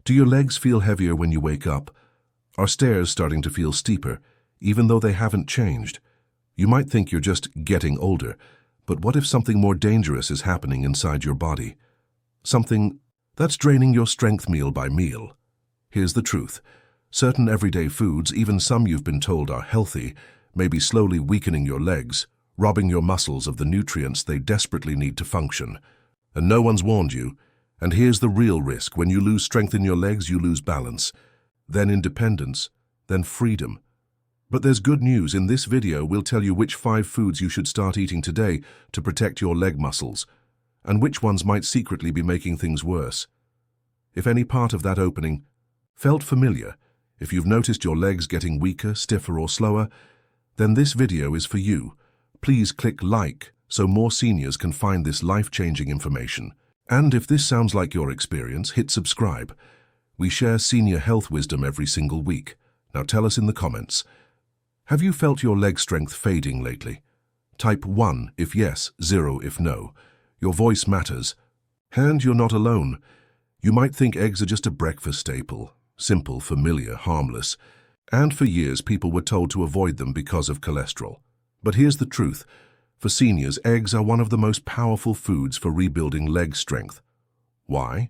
Do your legs feel heavier when you wake up? Are stairs starting to feel steeper, even though they haven't changed? You might think you're just getting older, but what if something more dangerous is happening inside your body? Something that's draining your strength meal by meal. Here's the truth. Certain everyday foods, even some you've been told are healthy, may be slowly weakening your legs, robbing your muscles of the nutrients they desperately need to function. And no one's warned you. And here's the real risk. When you lose strength in your legs, you lose balance, then independence, then freedom. But there's good news. In this video, we'll tell you which 5 foods you should start eating today to protect your leg muscles, and which ones might secretly be making things worse. If any part of that opening felt familiar, if you've noticed your legs getting weaker, stiffer, or slower, then this video is for you. Please click like so more seniors can find this life-changing information. And if this sounds like your experience, hit subscribe. We share senior health wisdom every single week. Now tell us in the comments. Have you felt your leg strength fading lately? Type 1 if yes, 0 if no. Your voice matters. And you're not alone. You might think eggs are just a breakfast staple. Simple, familiar, harmless. And for years people were told to avoid them because of cholesterol. But here's the truth. For seniors, eggs are one of the most powerful foods for rebuilding leg strength. Why?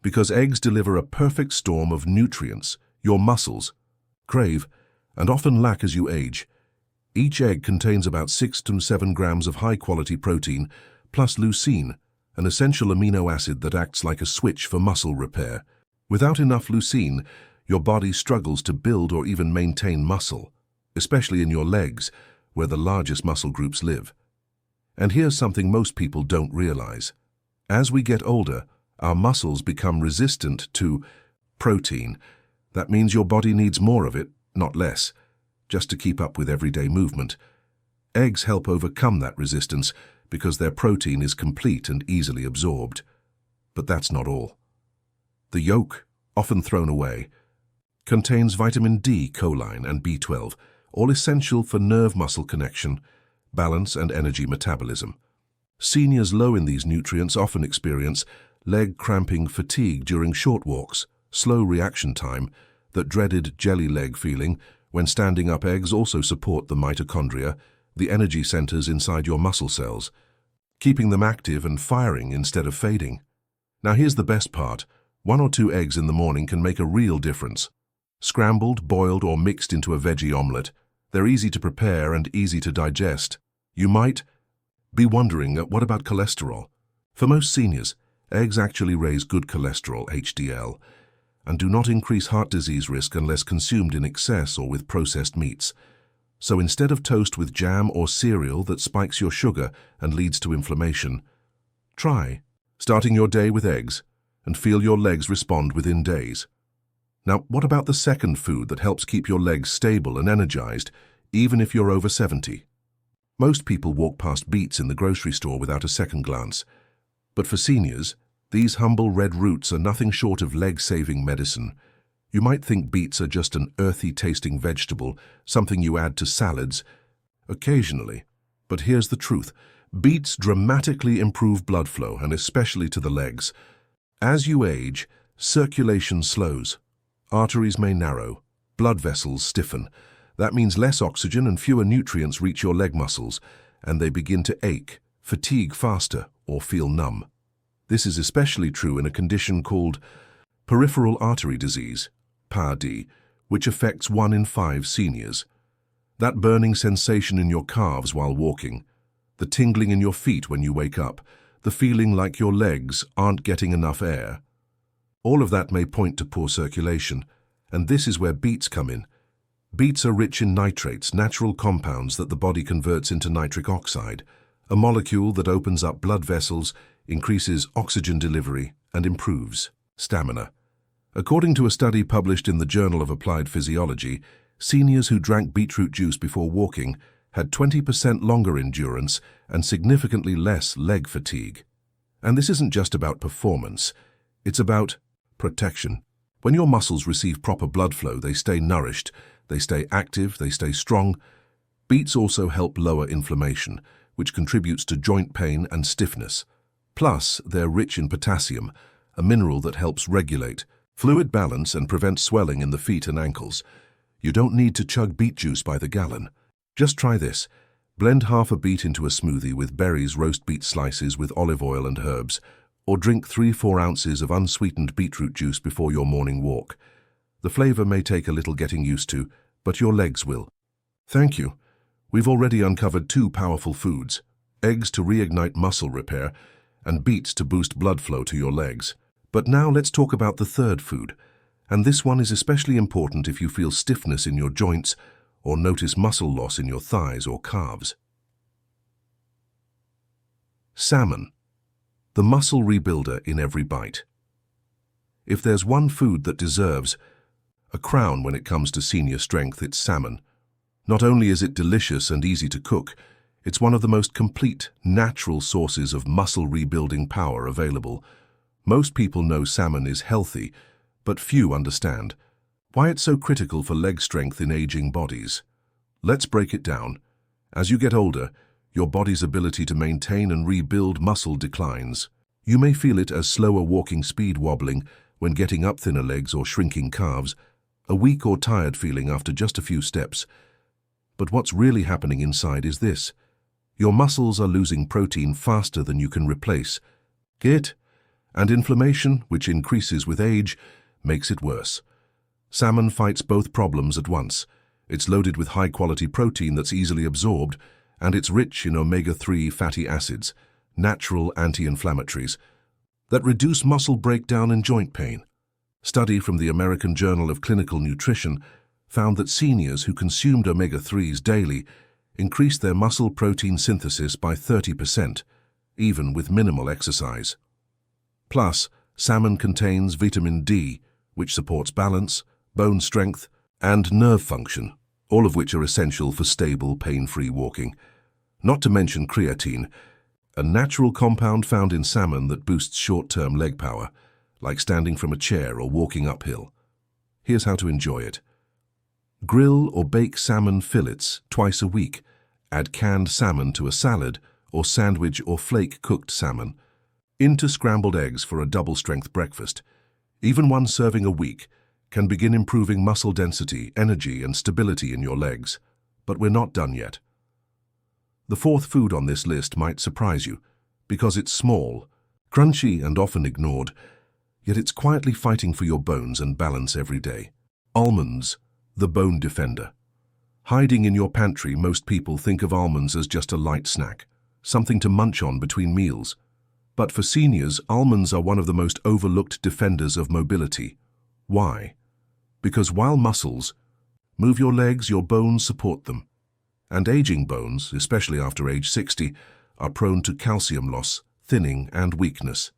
Because eggs deliver a perfect storm of nutrients your muscles crave and often lack as you age. Each egg contains about 6 to 7 grams of high-quality protein, plus leucine, an essential amino acid that acts like a switch for muscle repair. Without enough leucine, your body struggles to build or even maintain muscle, especially in your legs, where the largest muscle groups live. And here's something most people don't realize. As we get older, our muscles become resistant to protein. That means your body needs more of it, not less, just to keep up with everyday movement. Eggs help overcome that resistance because their protein is complete and easily absorbed. But that's not all. The yolk, often thrown away, contains vitamin D, choline, and B12, all essential for nerve-muscle connection, balance, and energy metabolism. Seniors low in these nutrients often experience leg cramping fatigue during short walks, slow reaction time, that dreaded jelly leg feeling when standing up. Eggs also support the mitochondria, the energy centers inside your muscle cells, keeping them active and firing instead of fading. Now here's the best part. 1 or 2 eggs in the morning can make a real difference. Scrambled, boiled, or mixed into a veggie omelette, they're easy to prepare and easy to digest. You might be wondering, what about cholesterol? For most seniors, eggs actually raise good cholesterol, HDL, and do not increase heart disease risk unless consumed in excess or with processed meats. So instead of toast with jam or cereal that spikes your sugar and leads to inflammation, try starting your day with eggs and feel your legs respond within days. Now, what about the second food that helps keep your legs stable and energized, even if you're over 70? Most people walk past beets in the grocery store without a second glance. But for seniors, these humble red roots are nothing short of leg-saving medicine. You might think beets are just an earthy-tasting vegetable, something you add to salads occasionally. But here's the truth. Beets dramatically improve blood flow, and especially to the legs. As you age, circulation slows. Arteries may narrow, blood vessels stiffen. That means less oxygen and fewer nutrients reach your leg muscles, and they begin to ache, fatigue faster, or feel numb. This is especially true in a condition called peripheral artery disease, PARD, which affects 1 in 5 seniors. That burning sensation in your calves while walking, the tingling in your feet when you wake up, the feeling like your legs aren't getting enough air. All of that may point to poor circulation, and this is where beets come in. Beets are rich in nitrates, natural compounds that the body converts into nitric oxide, a molecule that opens up blood vessels, increases oxygen delivery, and improves stamina. According to a study published in the Journal of Applied Physiology, seniors who drank beetroot juice before walking had 20% longer endurance and significantly less leg fatigue. And this isn't just about performance, it's about protection. When your muscles receive proper blood flow, they stay nourished, they stay active, they stay strong. Beets also help lower inflammation, which contributes to joint pain and stiffness. Plus, they're rich in potassium, a mineral that helps regulate Fluid balance and prevents swelling in the feet and ankles. You don't need to chug beet juice by the gallon. Just try this. Blend half a beet into a smoothie with berries, roast beet slices with olive oil and herbs, or drink 3-4 ounces of unsweetened beetroot juice before your morning walk. The flavor may take a little getting used to, but your legs will. Thank you. We've already uncovered 2 powerful foods: eggs to reignite muscle repair and beets to boost blood flow to your legs. But now let's talk about the third food, and this one is especially important if you feel stiffness in your joints or notice muscle loss in your thighs or calves. Salmon, the muscle rebuilder in every bite. If there's one food that deserves a crown when it comes to senior strength, it's salmon. Not only is it delicious and easy to cook, it's one of the most complete, natural sources of muscle rebuilding power available. Most people know salmon is healthy, but few understand why it's so critical for leg strength in aging bodies. Let's break it down. As you get older, your body's ability to maintain and rebuild muscle declines. You may feel it as slower walking speed, wobbling when getting up, thinner legs or shrinking calves, a weak or tired feeling after just a few steps. But what's really happening inside is this: your muscles are losing protein faster than you can replace it, and inflammation, which increases with age, makes it worse. Salmon fights both problems at once. It's loaded with high-quality protein that's easily absorbed, and it's rich in omega-3 fatty acids, natural anti-inflammatories, that reduce muscle breakdown and joint pain. Study from the American Journal of Clinical Nutrition found that seniors who consumed omega-3s daily increased their muscle protein synthesis by 30%, even with minimal exercise. Plus, salmon contains vitamin D, which supports balance, bone strength, and nerve function, all of which are essential for stable, pain-free walking. Not to mention creatine, a natural compound found in salmon that boosts short-term leg power, like standing from a chair or walking uphill. Here's how to enjoy it. Grill or bake salmon fillets twice a week. Add canned salmon to a salad or sandwich or flake-cooked salmon. Into scrambled eggs for a double-strength breakfast. Even one serving a week can begin improving muscle density, energy, and stability in your legs. But we're not done yet. The fourth food on this list might surprise you, because it's small, crunchy, and often ignored, yet it's quietly fighting for your bones and balance every day. Almonds, the bone defender. Hiding in your pantry, most people think of almonds as just a light snack, something to munch on between meals. But for seniors, almonds are one of the most overlooked defenders of mobility. Why? Because while muscles move your legs, your bones support them. And aging bones, especially after age 60, are prone to calcium loss, thinning, and weakness.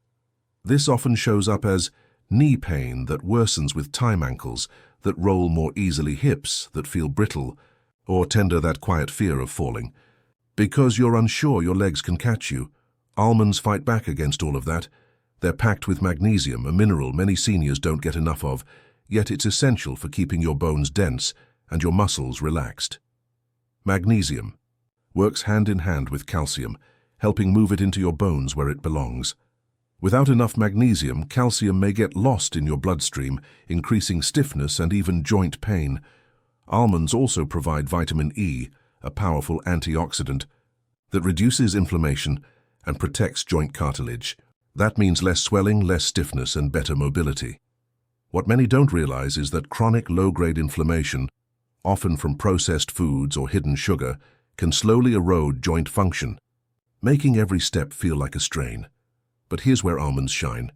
This often shows up as knee pain that worsens with time, ankles that roll more easily, hips that feel brittle, or tender, that quiet fear of falling. Because you're unsure your legs can catch you, almonds fight back against all of that. They're packed with magnesium, a mineral many seniors don't get enough of, yet it's essential for keeping your bones dense and your muscles relaxed. Magnesium works hand in hand with calcium, helping move it into your bones where it belongs. Without enough magnesium, calcium may get lost in your bloodstream, increasing stiffness and even joint pain. Almonds also provide vitamin E, a powerful antioxidant that reduces inflammation and protects joint cartilage. That means less swelling, less stiffness, and better mobility. What many don't realize is that chronic low-grade inflammation, often from processed foods or hidden sugar, can slowly erode joint function, making every step feel like a strain. But here's where almonds shine.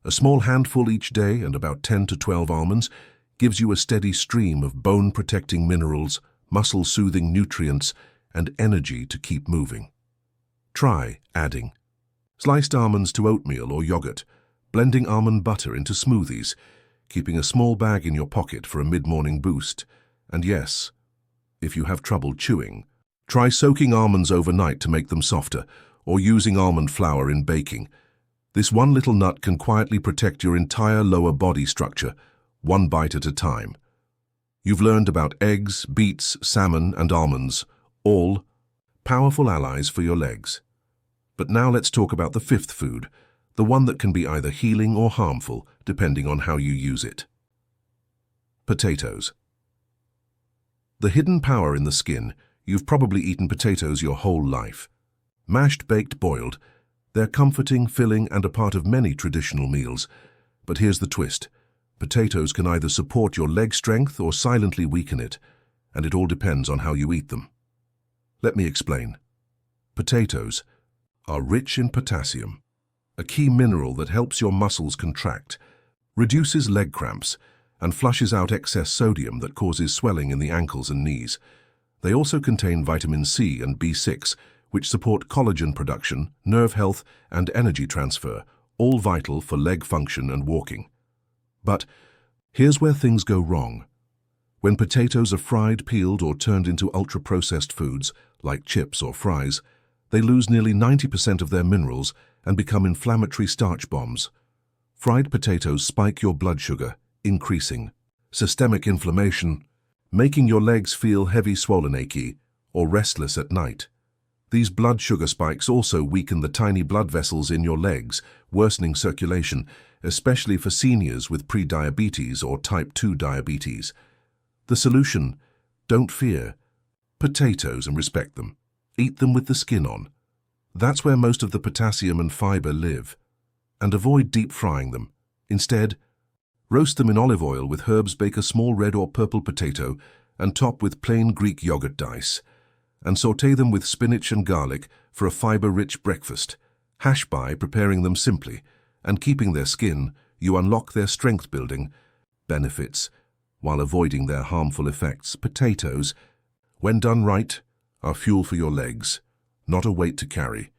A small handful each day, and about 10 to 12 almonds, gives you a steady stream of bone-protecting minerals, muscle-soothing nutrients, and energy to keep moving. Try adding sliced almonds to oatmeal or yogurt, blending almond butter into smoothies, keeping a small bag in your pocket for a mid-morning boost. And yes, if you have trouble chewing, try soaking almonds overnight to make them softer, or using almond flour in baking. This one little nut can quietly protect your entire lower body structure, one bite at a time. You've learned about eggs, beets, salmon, and almonds, all powerful allies for your legs. But now let's talk about the fifth food, the one that can be either healing or harmful, depending on how you use it. Potatoes. The hidden power in the skin. You've probably eaten potatoes your whole life. Mashed, baked, boiled. They're comforting, filling, and a part of many traditional meals. But here's the twist. Potatoes can either support your leg strength or silently weaken it, and it all depends on how you eat them. Let me explain. Potatoes are rich in potassium, a key mineral that helps your muscles contract, reduces leg cramps, and flushes out excess sodium that causes swelling in the ankles and knees. They also contain vitamin C and B6, which support collagen production, nerve health, and energy transfer, all vital for leg function and walking. But here's where things go wrong. When potatoes are fried, peeled, or turned into ultra-processed foods, like chips or fries, they lose nearly 90% of their minerals and become inflammatory starch bombs. Fried potatoes spike your blood sugar, increasing systemic inflammation, making your legs feel heavy, swollen, achy, or restless at night. These blood sugar spikes also weaken the tiny blood vessels in your legs, worsening circulation, especially for seniors with pre-diabetes or type 2 diabetes. The solution: don't fear potatoes and respect them. Eat them with the skin on. That's where most of the potassium and fiber live. And avoid deep frying them. Instead, roast them in olive oil with herbs. Bake a small red or purple potato and top with plain Greek yogurt dice. And sauté them with spinach and garlic for a fiber-rich breakfast. Hash by preparing them simply and keeping their skin, you unlock their strength-building benefits while avoiding their harmful effects. Potatoes, when done right, are fuel for your legs, not a weight to carry.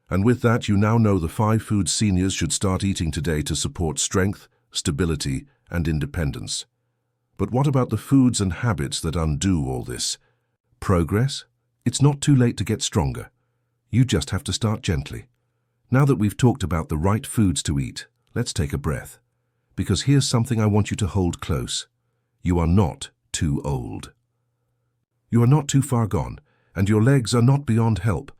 And with that, you now know the 5 foods seniors should start eating today to support strength, stability, and independence. But what about the foods and habits that undo all this? Progress? It's not too late to get stronger. You just have to start gently. Now that we've talked about the right foods to eat, let's take a breath. Because here's something I want you to hold close. You are not too old. You are not too far gone, and your legs are not beyond help.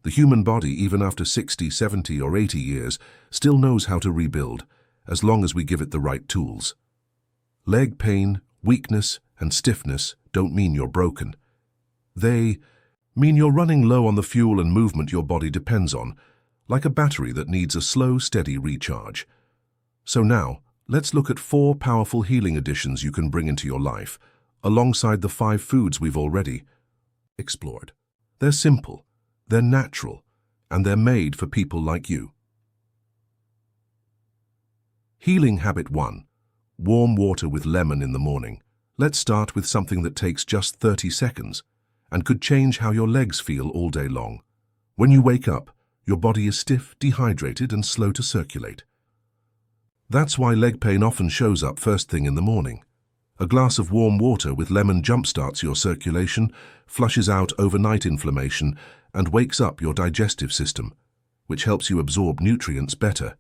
The human body, even after 60, 70, or 80 years, still knows how to rebuild, as long as we give it the right tools. Leg pain, weakness, and stiffness don't mean you're broken. They mean you're running low on the fuel and movement your body depends on, like a battery that needs a slow, steady recharge. So now, let's look at 4 powerful healing additions you can bring into your life, alongside the 5 foods we've already explored. They're simple, they're natural, and they're made for people like you. Healing habit 1. Warm water with lemon in the morning. Let's start with something that takes just 30 seconds and could change how your legs feel all day long. When you wake up, your body is stiff, dehydrated, and slow to circulate. That's why leg pain often shows up first thing in the morning. A glass of warm water with lemon jumpstarts your circulation, flushes out overnight inflammation, and wakes up your digestive system, which helps you absorb nutrients better.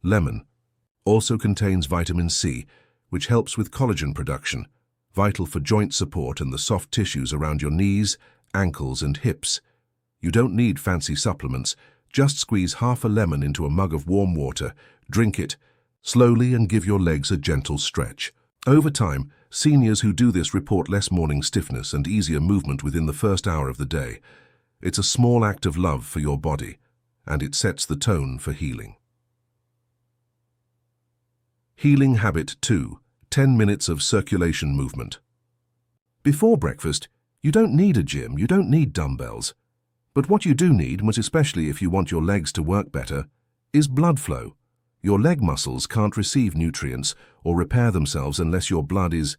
Lemon also contains vitamin C, which helps with collagen production, vital for joint support and the soft tissues around your knees, ankles, and hips. You don't need fancy supplements. Just squeeze half a lemon into a mug of warm water, drink it slowly, and give your legs a gentle stretch. Over time, seniors who do this report less morning stiffness and easier movement within the first hour of the day. It's a small act of love for your body, and it sets the tone for healing. Healing habit 2. 10 minutes of circulation movement. Before breakfast, you don't need a gym, you don't need dumbbells. But what you do need, most especially if you want your legs to work better, is blood flow. Your leg muscles can't receive nutrients or repair themselves unless your blood is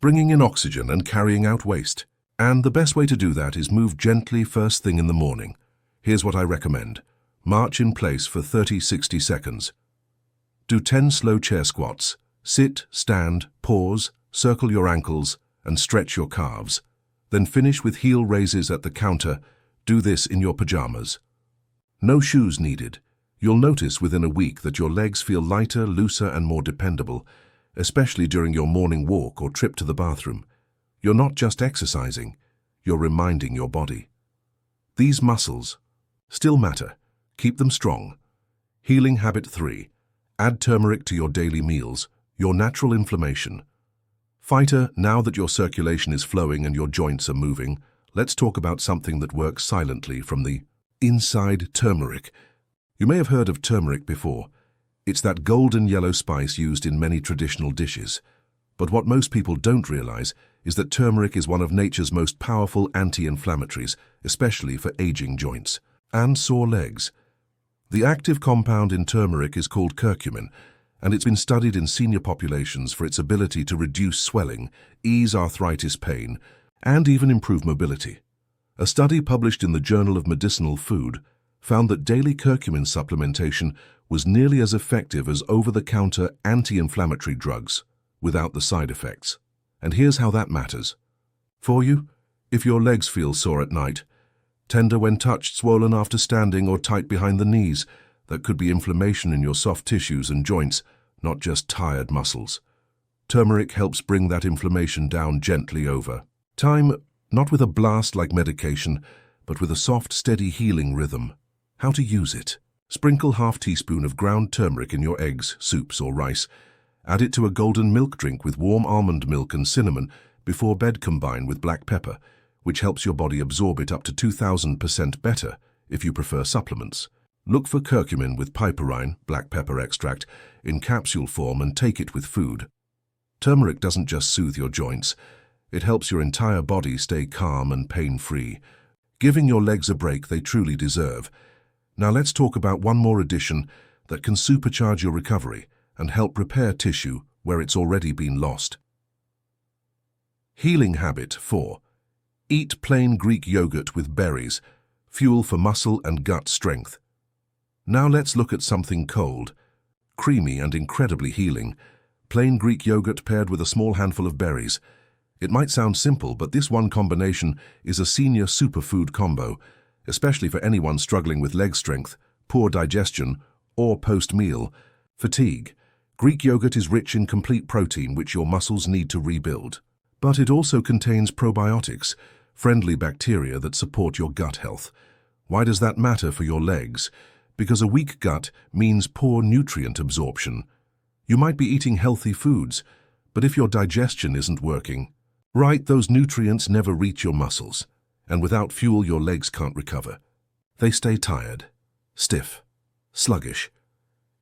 bringing in oxygen and carrying out waste. And the best way to do that is move gently first thing in the morning. Here's what I recommend. March in place for 30-60 seconds. Do 10 slow chair squats. Sit, stand, pause, circle your ankles, and stretch your calves. Then finish with heel raises at the counter. Do this in your pajamas. No shoes needed. You'll notice within a week that your legs feel lighter, looser, and more dependable, especially during your morning walk or trip to the bathroom. You're not just exercising, you're reminding your body. These muscles still matter. Keep them strong. Healing habit 3. Add turmeric to your daily meals, your natural inflammation. Fighter, now that your circulation is flowing and your joints are moving, let's talk about something that works silently from the inside: turmeric. You may have heard of turmeric before. It's that golden yellow spice used in many traditional dishes. But what most people don't realize is that turmeric is one of nature's most powerful anti-inflammatories, especially for aging joints and sore legs. The active compound in turmeric is called curcumin, and it's been studied in senior populations for its ability to reduce swelling, ease arthritis pain, and even improve mobility. A study published in the Journal of Medicinal Food found that daily curcumin supplementation was nearly as effective as over-the-counter anti-inflammatory drugs without the side effects. And here's how that matters. For you, if your legs feel sore at night, tender when touched, swollen after standing, or tight behind the knees, that could be inflammation in your soft tissues and joints, not just tired muscles. Turmeric helps bring that inflammation down gently over time, not with a blast like medication, but with a soft, steady healing rhythm. How to use it? Sprinkle half teaspoon of ground turmeric in your eggs, soups, or rice. Add it to a golden milk drink with warm almond milk and cinnamon. Before bed, combine with black pepper, which helps your body absorb it up to 2000% better if you prefer supplements. Look for curcumin with piperine, black pepper extract, in capsule form and take it with food. Turmeric doesn't just soothe your joints, it helps your entire body stay calm and pain-free, giving your legs a break they truly deserve. Now let's talk about one more addition that can supercharge your recovery and help repair tissue where it's already been lost. Healing habit 4. Eat plain Greek yogurt with berries, fuel for muscle and gut strength. Now let's look at something cold, creamy and incredibly healing. Plain Greek yogurt paired with a small handful of berries. It might sound simple, but this one combination is a senior superfood combo, especially for anyone struggling with leg strength, poor digestion, or post-meal fatigue. Greek yogurt is rich in complete protein which your muscles need to rebuild. But it also contains probiotics, friendly bacteria that support your gut health. Why does that matter for your legs? Because a weak gut means poor nutrient absorption. You might be eating healthy foods, but if your digestion isn't working right, those nutrients never reach your muscles, and without fuel your legs can't recover. They stay tired, stiff, sluggish.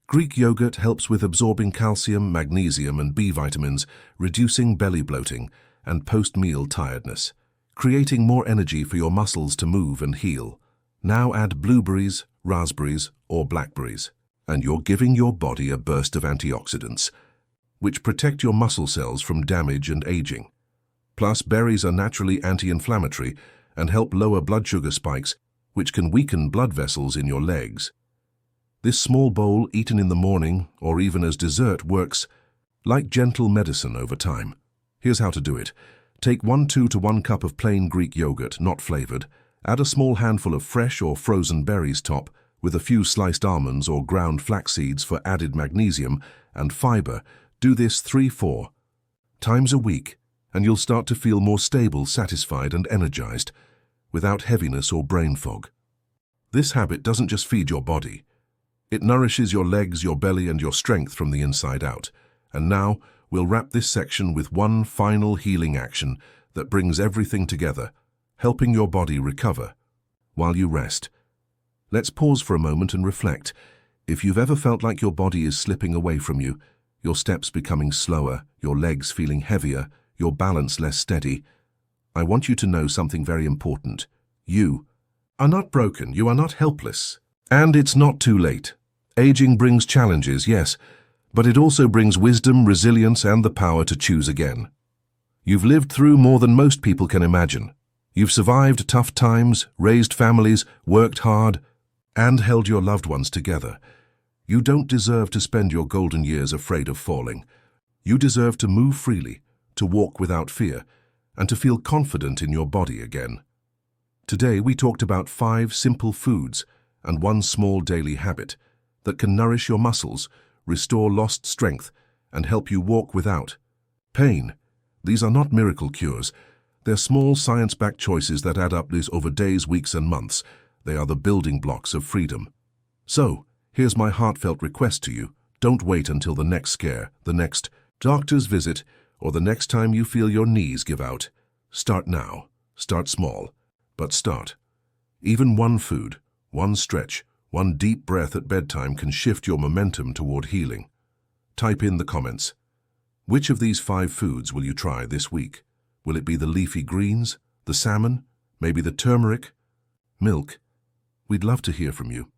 Greek yogurt helps with absorbing calcium, magnesium, and B vitamins, reducing belly bloating and post-meal tiredness, creating more energy for your muscles to move and heal. Now add blueberries, raspberries, or blackberries, and you're giving your body a burst of antioxidants, which protect your muscle cells from damage and aging. Plus, berries are naturally anti-inflammatory and help lower blood sugar spikes, which can weaken blood vessels in your legs. This small bowl, eaten in the morning or even as dessert, works like gentle medicine over time. Here's how to do it. Take 1/2 to 1 cup of plain Greek yogurt, not flavored. Add a small handful of fresh or frozen berries top, with a few sliced almonds or ground flax seeds for added magnesium and fiber. Do this 3-4 times a week, and you'll start to feel more stable, satisfied, and energized, without heaviness or brain fog. This habit doesn't just feed your body. It nourishes your legs, your belly, and your strength from the inside out. And now, we'll wrap this section with one final healing action that brings everything together, helping your body recover while you rest. Let's pause for a moment and reflect. If you've ever felt like your body is slipping away from you, your steps becoming slower, your legs feeling heavier, your balance less steady, I want you to know something very important. You are not broken, you are not helpless, and it's not too late. Aging brings challenges, yes, but it also brings wisdom, resilience, and the power to choose again. You've lived through more than most people can imagine. You've survived tough times, raised families, worked hard, and held your loved ones together. You don't deserve to spend your golden years afraid of falling. You deserve to move freely, to walk without fear, and to feel confident in your body again. Today we talked about 5 simple foods and 1 small daily habit that can nourish your muscles, restore lost strength, and help you walk without pain. These are not miracle cures. They're small science-backed choices that add up over days, weeks, and months. They are the building blocks of freedom. So, here's my heartfelt request to you. Don't wait until the next scare, the next doctor's visit, or the next time you feel your knees give out. Start now. Start small, but start. Even one food, one stretch, one deep breath at bedtime can shift your momentum toward healing. Type in the comments. Which of these 5 foods will you try this week? Will it be the leafy greens, the salmon, maybe the turmeric, milk? We'd love to hear from you.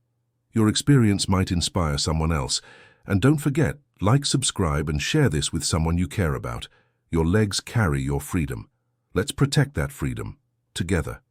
Your experience might inspire someone else. And don't forget, like, subscribe, and share this with someone you care about. Your legs carry your freedom. Let's protect that freedom together.